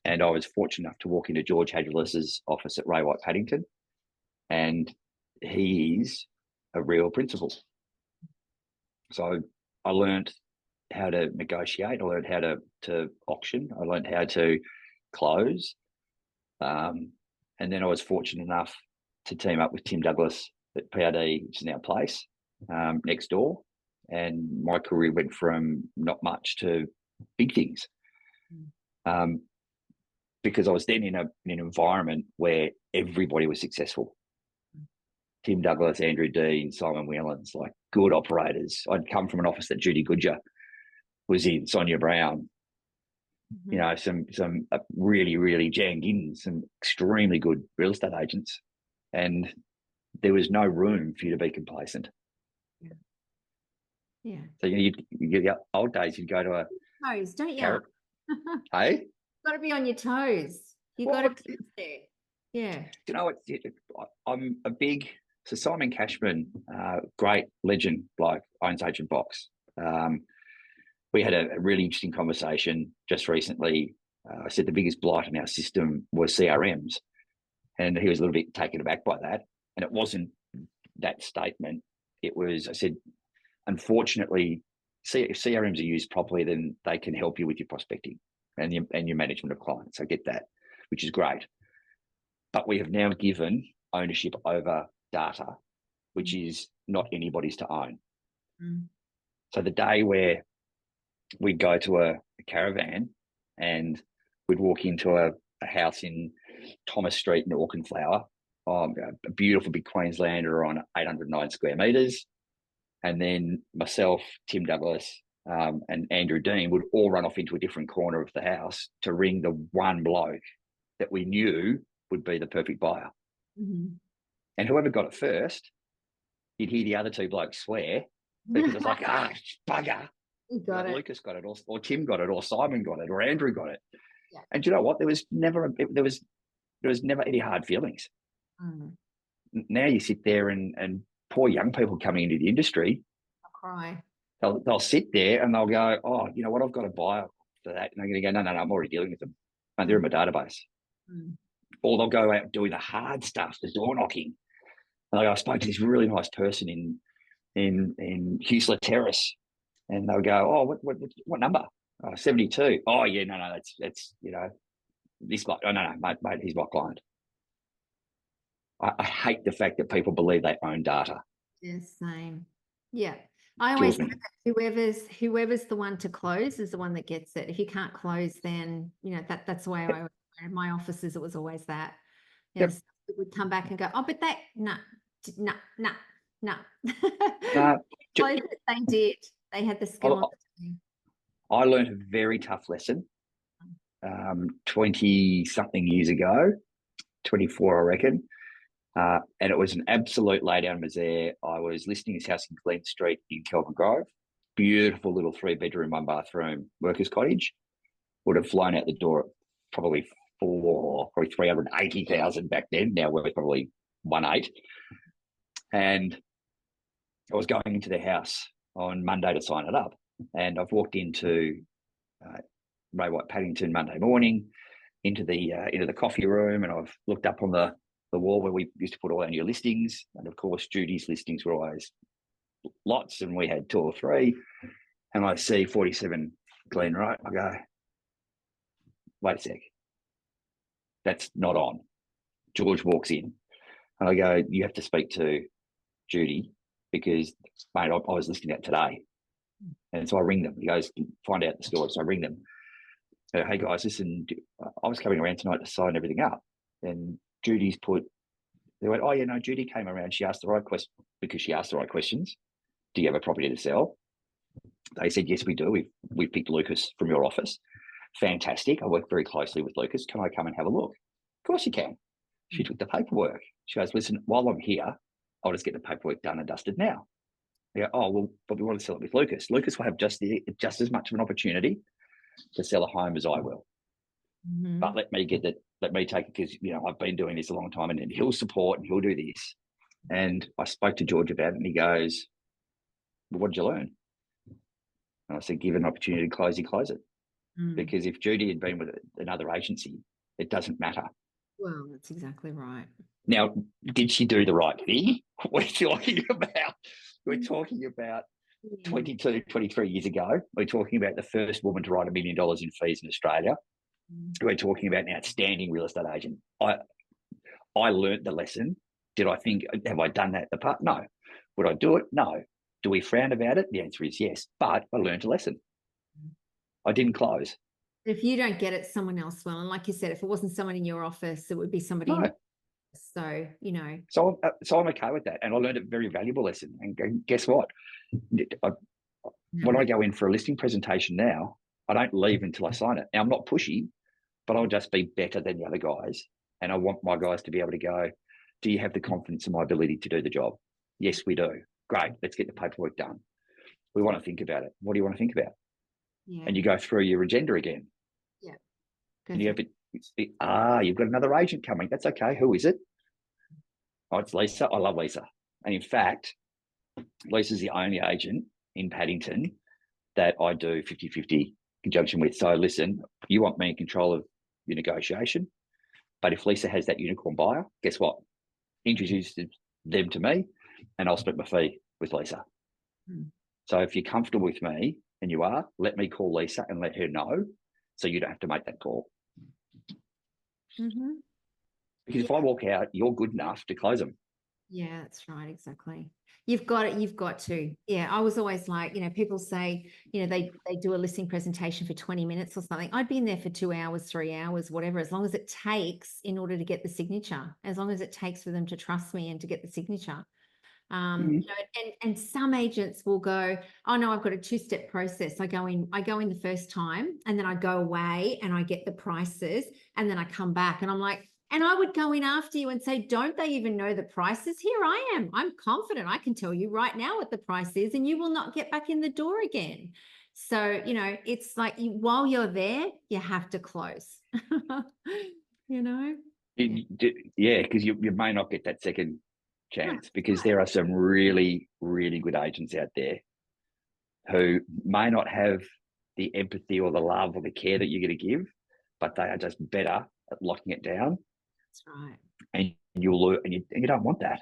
And I was fortunate enough to walk into George Hadgelis's office at Ray White Paddington, and he's a real principal. So I learned how to negotiate. I learned how to auction. I learned how to close. And then I was fortunate enough to team up with Tim Douglas at PRD, which is now Place, next door. And my career went from not much to big things. Because I was then in an environment where everybody was successful. Tim Douglas, Andrew Dean, Simon Whelans, like good operators. I'd come from an office that Judy Goodger was in, Sonia Brown, you know, some really, really Jan Giddens, some extremely good real estate agents. And there was no room for you to be complacent. Yeah. So you the old days, you'd go to a toes, don't you? Hey? You've got to be on your toes. You've got to be there. Yeah. You know what? I'm a big. So Simon Cashman, great legend, bloke, owns Agent Box. We had a really interesting conversation just recently. I said the biggest blight in our system was CRMs, and he was a little bit taken aback by that. And it wasn't that statement. It was, I said, unfortunately, if CRMs are used properly, then they can help you with your prospecting and your management of clients. I get that, which is great. But we have now given ownership over data, which is not anybody's to own. So the day where we'd go to a caravan and we'd walk into a house in Thomas Street in Auchenflower, a beautiful big Queenslander on 809 square metres. And then myself, Tim Douglas, and Andrew Dean would all run off into a different corner of the house to ring the one bloke that we knew would be the perfect buyer. And whoever got it first, you'd hear the other two blokes swear because it's like, bugger. You got it. Lucas got it, or Tim got it, or Simon got it, or Andrew got it. Yeah. And you know what? There was never any hard feelings. Now you sit there and poor young people coming into the industry, I'll cry. They'll sit there and they'll go, oh, you know what? I've got a buyer for that, and they're going to go, no, I'm already dealing with them. And they're in my database. Or they'll go out doing the hard stuff, the door knocking. And I spoke to this really nice person in Hughesler Terrace, and they'll go, oh, what number? 72. Oh yeah, no, that's you know, this bloke. Oh no, mate, he's my client. I hate the fact that people believe they own data. Yeah, same. Yeah. I always say that whoever's the one to close is the one that gets it. If you can't close, then you know that's the way I in my offices it was always that. Yes. Yep. Would come back and go, oh, but that no. They did. They had the skill. I learned a very tough lesson 20-something years ago, 24, I reckon. And it was an absolute laydown misère. I was listing his house in Glen Street in Kelvin Grove. Beautiful little 3-bedroom, 1-bathroom workers' cottage. Would have flown out the door at probably 380,000 back then. Now we're probably 1.8. And I was going into the house on Monday to sign it up. And I've walked into Ray White Paddington Monday morning into the coffee room, and I've looked up on the wall where we used to put all our new listings. And of course, Judy's listings were always lots, and we had 2 or 3. And I see 47 Glen Road. I go, wait a sec. That's not on. George walks in, and I go, you have to speak to Judy because, mate, I was listing that today. And so I ring them. He goes, find out the story. So I ring them. I go, hey, guys, listen, I was coming around tonight to sign everything up. And Judy's they went, oh, yeah, no, Judy came around. She asked the right question because she asked the right questions. Do you have a property to sell? They said, yes, we do. We've picked Lucas from your office. Fantastic. I work very closely with Lucas. Can I come and have a look? Of course you can. She took the paperwork. She goes, listen, while I'm here, I'll just get the paperwork done and dusted now. I go, oh, well, but we want to sell it with Lucas. Lucas will have just as much of an opportunity to sell a home as I will. Mm-hmm. But let me take it because, I've been doing this a long time, and he'll support and he'll do this. And I spoke to George about it, and he goes, well, what did you learn? And I said, give an opportunity to close, you close it. Because if Judy had been with another agency, it doesn't matter. Well, that's exactly right. Now, did she do the right thing? We're talking about 22, 23 years ago. We're talking about the first woman to write $1 million in fees in Australia. We're talking about an outstanding real estate agent. I learnt the lesson. Did I think, have I done that in the past? No. Would I do it? No. Do we frown about it? The answer is yes. But I learned a lesson. I didn't close. If you don't get it, someone else will. And like you said, if it wasn't someone in your office, it would be somebody. No. So, So I'm okay with that. And I learned a very valuable lesson. And guess what? When I go in for a listing presentation now, I don't leave until I sign it. Now, I'm not pushy, but I'll just be better than the other guys. And I want my guys to be able to go, do you have the confidence in my ability to do the job? Yes, we do. Great. Let's get the paperwork done. We want to think about it. What do you want to think about? Yeah. And you go through your agenda again. Yeah. And you have you've got another agent coming. That's okay. Who is it? Oh, it's Lisa. I love Lisa. And in fact, Lisa's the only agent in Paddington that I do 50-50 conjunction with. So listen, you want me in control of your negotiation, but if Lisa has that unicorn buyer, guess what? Introduce them to me and I'll split my fee with Lisa. So if you're comfortable with me, and you are, let me call Lisa and let her know so you don't have to make that call. Because if I walk out, you're good enough to close them. Yeah, that's right. Exactly. You've got it. You've got to. Yeah. I was always like, people say, they do a listing presentation for 20 minutes or something. I'd be in there for 2 hours, 3 hours, whatever, as long as it takes in order to get the signature, as long as it takes for them to trust me and to get the signature. And some agents will go, oh no, I've got a 2-step process. I go in the first time and then I go away and I get the prices and then I come back and I'm like, and I would go in after you and say, don't they even know the prices? Here I am. I'm confident. I can tell you right now what the price is and you will not get back in the door again. So, it's like while you're there, you have to close, Yeah, because you may not get that second chance because there are some really, really good agents out there who may not have the empathy or the love or the care that you're going to give, but they are just better at locking it down. That's right. And you don't want that.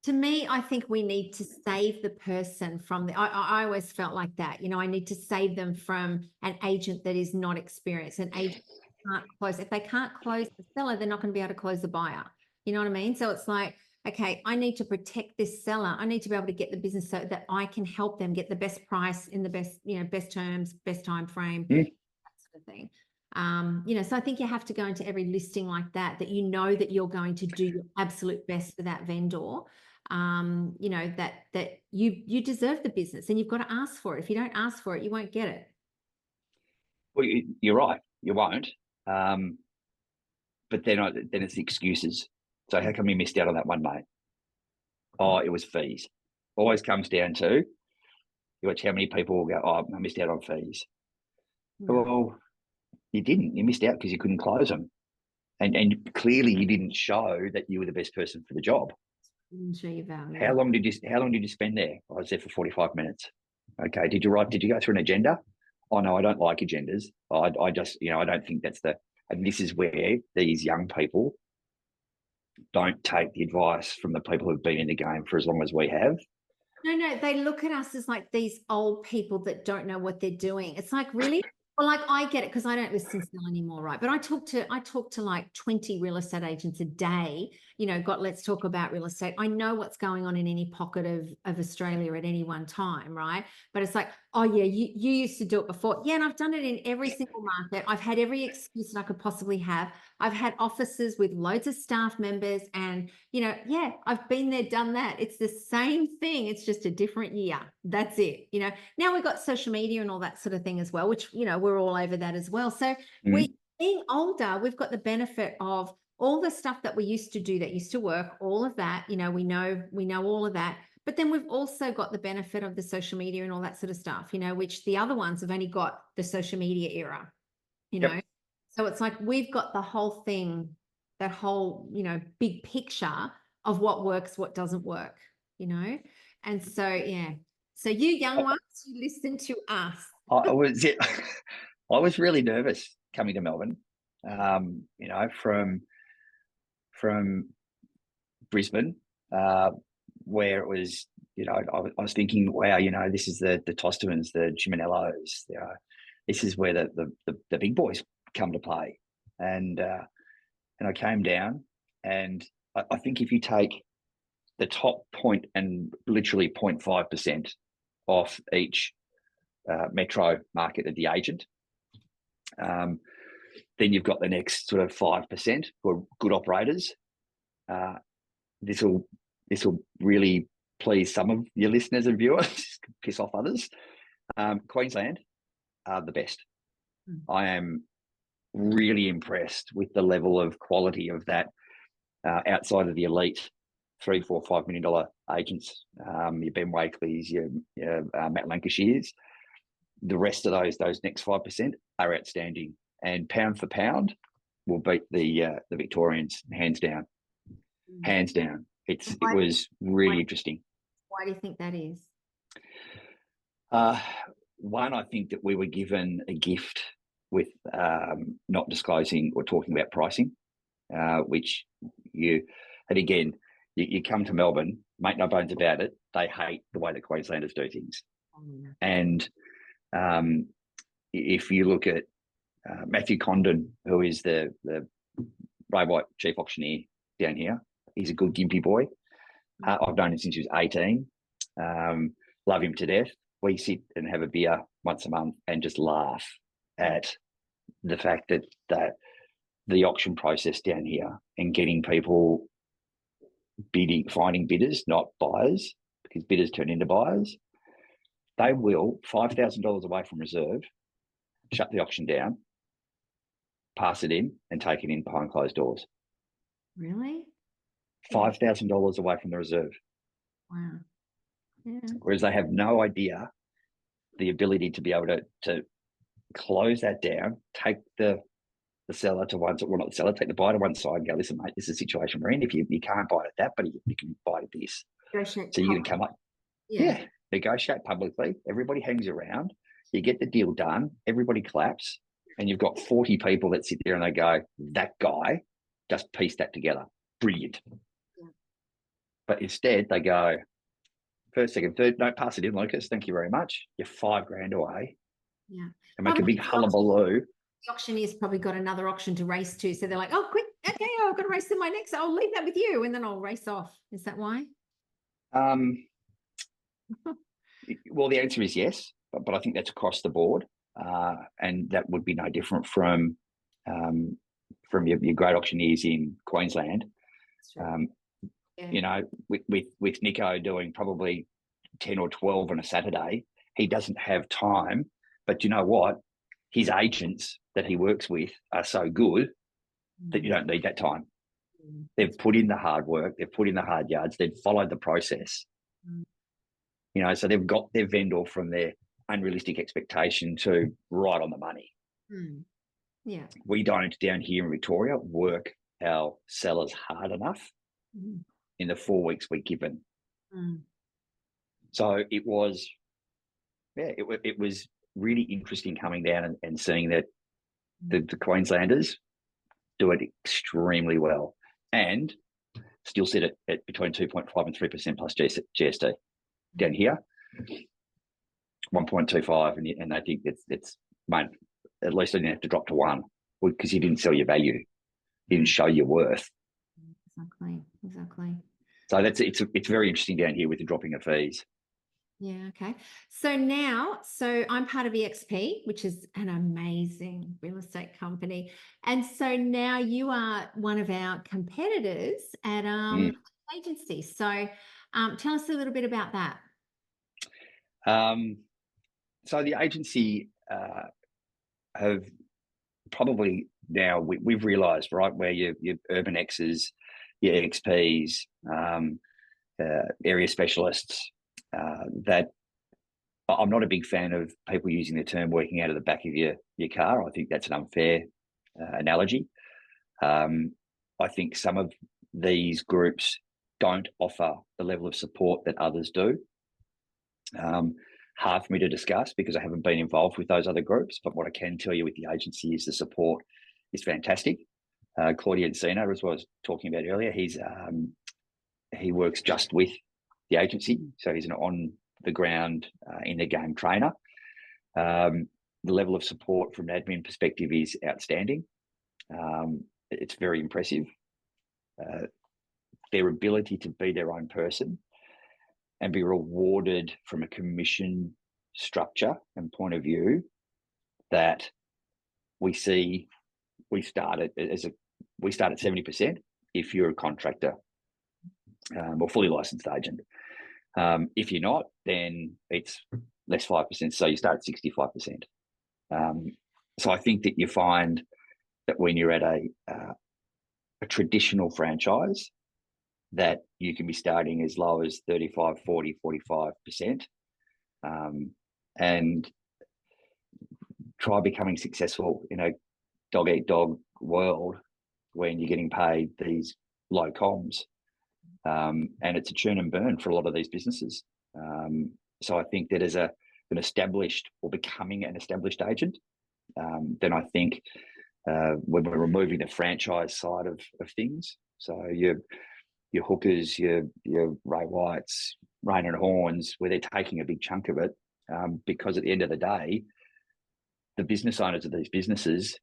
To me, I think we need to save the person from I always felt like that. I need to save them from an agent that is not experienced, an agent that can't close. If they can't close the seller, they're not going to be able to close the buyer. You know what I mean? So it's like, okay, I need to protect this seller. I need to be able to get the business so that I can help them get the best price in the best, best terms, best time frame, that sort of thing. So I think you have to go into every listing like that that you're going to do your absolute best for that vendor. That you deserve the business and you've got to ask for it. If you don't ask for it, you won't get it. Well, you're right. you won't. But then it's the excuses. So how come you missed out on that one, mate? Oh, it was fees. Always comes down to, you watch how many people will go, oh, I missed out on fees. Well, you didn't. You missed out because you couldn't close them. And clearly you didn't show that you were the best person for the job. Show your value. How long did you spend there? I was there for 45 minutes. Okay. Did you go through an agenda? Oh no, I don't like agendas. I just, I don't think and this is where these young people don't take the advice from the people who've been in the game for as long as we have. No, they look at us as like these old people that don't know what they're doing. It's like, really? Well, like I get it because I don't listen to them anymore, right? But I talk to like 20 real estate agents a day. Let's talk about real estate. I know what's going on in any pocket of Australia at any one time, right? But it's like, oh yeah, you used to do it before. Yeah, and I've done it in every single market. I've had every excuse that I could possibly have. I've had offices with loads of staff members and, yeah, I've been there, done that. It's the same thing. It's just a different year. That's it. Now we've got social media and all that sort of thing as well, which, we're all over that as well. So we being older, we've got the benefit of all the stuff that we used to do that used to work, all of that, we know all of that. But then we've also got the benefit of the social media and all that sort of stuff, which the other ones have only got the social media era, Yep. So it's like we've got the whole thing, that whole, big picture of what works, what doesn't work, And so, yeah. So you young ones, you listen to us. I was really nervous coming to Melbourne, from Brisbane, where it was, I was thinking, wow, this is the Tostemans, the Gimenellos, this is where the big boys come to play. And I came down, and I think if you take the top point and literally 0.5% off each metro market of the agent, then you've got the next sort of 5% for good operators. This will really please some of your listeners and viewers, piss off others. Queensland are the best. I am really impressed with the level of quality of that outside of the elite $3, $4, $5 million agents. Your Ben Wakeleys, your Matt Lancashire's. The rest of those next 5% are outstanding, and pound for pound will beat the Victorians hands down. Hands down. It was really interesting. Why do you think that is? One, I think that we were given a gift with not disclosing or talking about pricing, which you come to Melbourne, make no bones about it, they hate the way that Queenslanders do things. And if you look at Matthew Condon, who is the Ray White chief auctioneer down here, he's a good gimpy boy. I've known him since he was 18. Love him to death. We sit and have a beer once a month and just laugh at the fact that the auction process down here and getting people bidding, finding bidders, not buyers, because bidders turn into buyers. They will, $5,000 away from reserve, shut the auction down, pass it in, and take it in behind closed doors. Really? $5,000 away from the reserve. Wow. Yeah. Whereas they have no idea the ability to be able to close that down, take the seller to one side, well, not the seller, take the buyer to one side and go, listen, mate, this is a situation we're in. If you can't buy it at that, but you can buy it at this. So you can come up. Yeah. Negotiate publicly. Everybody hangs around. You get the deal done. Everybody claps. And you've got 40 people that sit there and they go, that guy just pieced that together. Brilliant. Yeah. But instead they go, first, second, third, no, pass it in, Lucas. Thank you very much. You're $5,000 away. Yeah. And make a big hullabaloo. The auctioneer's probably got another auction to race to. So they're like, oh, quick. Okay, I've got to race to my next. I'll leave that with you. And then I'll race off. Is that why? Well, the answer is yes, but I think that's across the board. And that would be no different from your great auctioneers in Queensland. Yeah. With Nico doing probably 10 or 12 on a Saturday, he doesn't have time. But you know what? his agents that he works with are so good that you don't need that time. They've put in the hard work, they've put in the hard yards, they've followed the process. So they've got their vendor from their unrealistic expectation to right on the money. Yeah. We don't down here in Victoria work our sellers hard enough in the 4 weeks we're given. So it was, it was really interesting coming down and seeing that the Queenslanders do it extremely well and still sit at between 2.5 and 3% plus GST. Down here, 1.25, and I think it's mate, at least I didn't have to drop to 1 because you didn't sell your value, you didn't show your worth. Exactly. So it's very interesting down here with the dropping of fees. Yeah. Okay. So I'm part of EXP, which is an amazing real estate company. And so now you are one of our competitors at agency. So tell us a little bit about that. So the agency have probably now we've realised, right, where your Urban X's, your XPs, area specialists, that I'm not a big fan of people using the term working out of the back of your car. I think that's an unfair analogy. I think some of these groups don't offer the level of support that others do. Hard for me to discuss because I haven't been involved with those other groups, but what I can tell you with the agency is the support is fantastic. Claudia Encino, as I was talking about earlier, he works just with the agency, so he's an on-the-ground, in-the-game trainer. The level of support from an admin perspective is outstanding. It's very impressive. Their ability to be their own person and be rewarded from a commission structure and point of view that we see. We start at 70% if you're a contractor or fully licensed agent. If you're not, then it's less 5%. So you start at 65%. So I think that you find that when you're at a traditional franchise, that you can be starting as low as 35, 40, 45%, and try becoming successful in a dog-eat-dog world when you're getting paid these low comms. And it's a churn and burn for a lot of these businesses. So I think that as an established or becoming an established agent, then I think when we're removing the franchise side of things, so your hookers, your Ray Whites, Rain and Horns, where they're taking a big chunk of it, because at the end of the day, the business owners of these businesses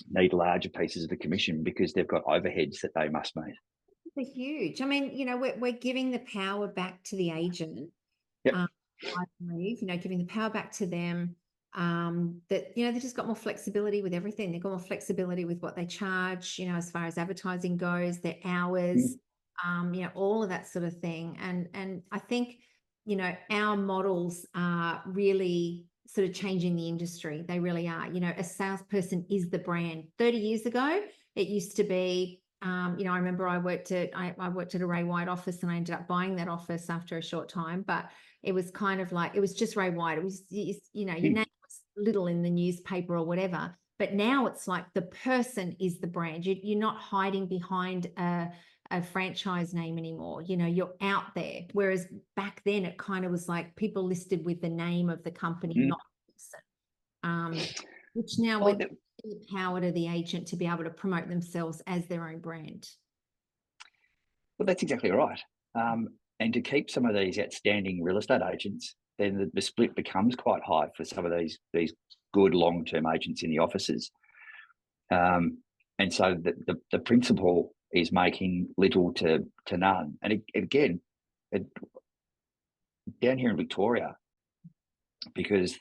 need larger pieces of the commission because they've got overheads that they must meet. They're huge. I mean, we're giving the power back to the agent. Yep. I believe, giving the power back to them. That they just got more flexibility with everything. They've got more flexibility with what they charge, as far as advertising goes, their hours, all of that sort of thing. And I think, our models are really sort of changing the industry. They really are. A salesperson is the brand. 30 years ago, it used to be, I remember I worked at a Ray White office and I ended up buying that office after a short time, but it was kind of like, it was just Ray White. It was, your name was little in the newspaper or whatever, but now it's like the person is the brand. You're not hiding behind a franchise name anymore. You're out there. Whereas back then it kind of was like people listed with the name of the company, not the person. Which now we're giving the power to the agent to be able to promote themselves as their own brand. Well, that's exactly right. And to keep some of these outstanding real estate agents, then the split becomes quite high for some of these good long-term agents in the offices. And so the principal is making little to none. And again, down here in Victoria, because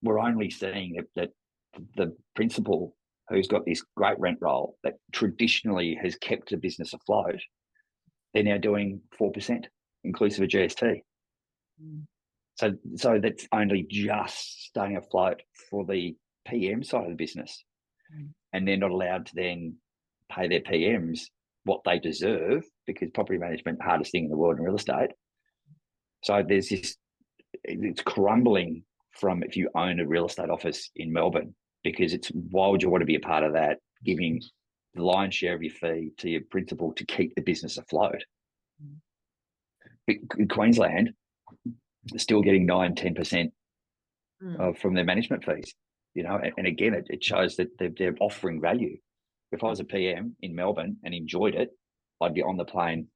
we're only seeing that the principal who's got this great rent roll that traditionally has kept the business afloat, they're now doing 4% inclusive of GST. So that's only just staying afloat for the PM side of the business. And they're not allowed to then pay their PMs what they deserve, because property management, hardest thing in the world in real estate. So there's this, it's crumbling from if you own a real estate office in Melbourne, because it's, why would you want to be a part of that, giving the lion's share of your fee to your principal to keep the business afloat? In Queensland, they're still getting 9-10% from their management fees, and again, it shows that they're offering value. If I was a PM in Melbourne and enjoyed it, I'd be on the plane,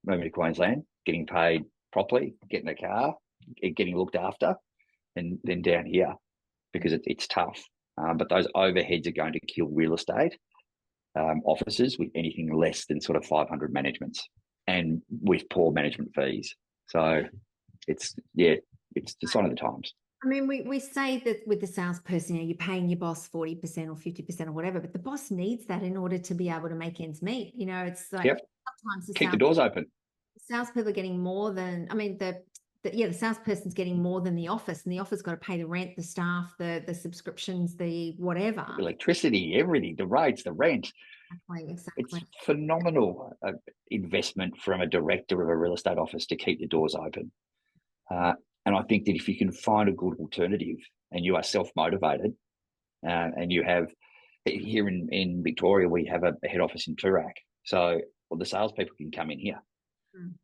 moving to Queensland, getting paid properly, getting a car, getting looked after, and then down here, because it's tough. But those overheads are going to kill real estate offices with anything less than sort of 500 managements, and with poor management fees. So it's the sign of the times. I mean, we say that with the salesperson, you're paying your boss 40% or 50% or whatever, but the boss needs that in order to be able to make ends meet. It's like sometimes keep the doors open. The salespeople are getting more than, the salesperson's getting more than the office, and the office got to pay the rent, the staff, the subscriptions, the whatever. Electricity, everything, the rates, the rent. Exactly. It's phenomenal investment from a director of a real estate office to keep the doors open. And I think that if you can find a good alternative, and you are self-motivated, and you have, here in Victoria, we have a head office in Toorak. So the salespeople can come in here.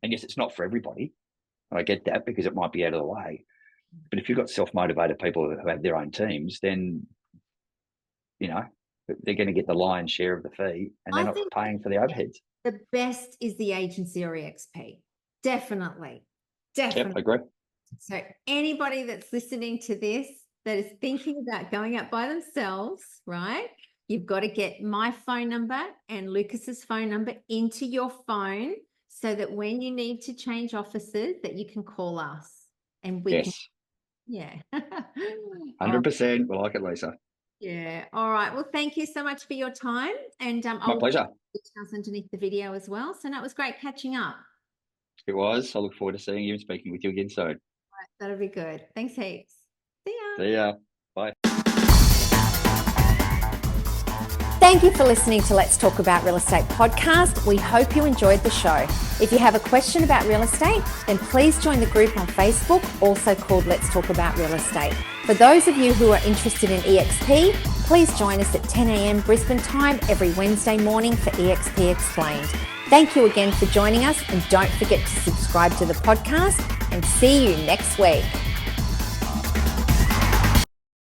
And yes, it's not for everybody. I get that, because it might be out of the way. But if you've got self-motivated people who have their own teams, then, they're going to get the lion's share of the fee, and they're not paying for the overheads. The best is the agency or EXP. Definitely. Yep, I agree. So anybody that's listening to this that is thinking about going out by themselves, right? You've got to get my phone number and Lucas's phone number into your phone, so that when you need to change offices, that you can call us, and we can. Yeah. 100%. We like it, Lisa. Yeah. All right. Well, thank you so much for your time. And my pleasure. Details underneath the video as well. So it was great catching up. It was. I look forward to seeing you and speaking with you again soon. All right, that'll be good. Thanks heaps. See ya. See ya. Bye. Thank you for listening to Let's Talk About Real Estate podcast. We hope you enjoyed the show. If you have a question about real estate, then please join the group on Facebook, also called Let's Talk About Real Estate. For those of you who are interested in EXP, please join us at 10 a.m. Brisbane time every Wednesday morning for EXP Explained. Thank you again for joining us, and don't forget to subscribe to the podcast, and see you next week.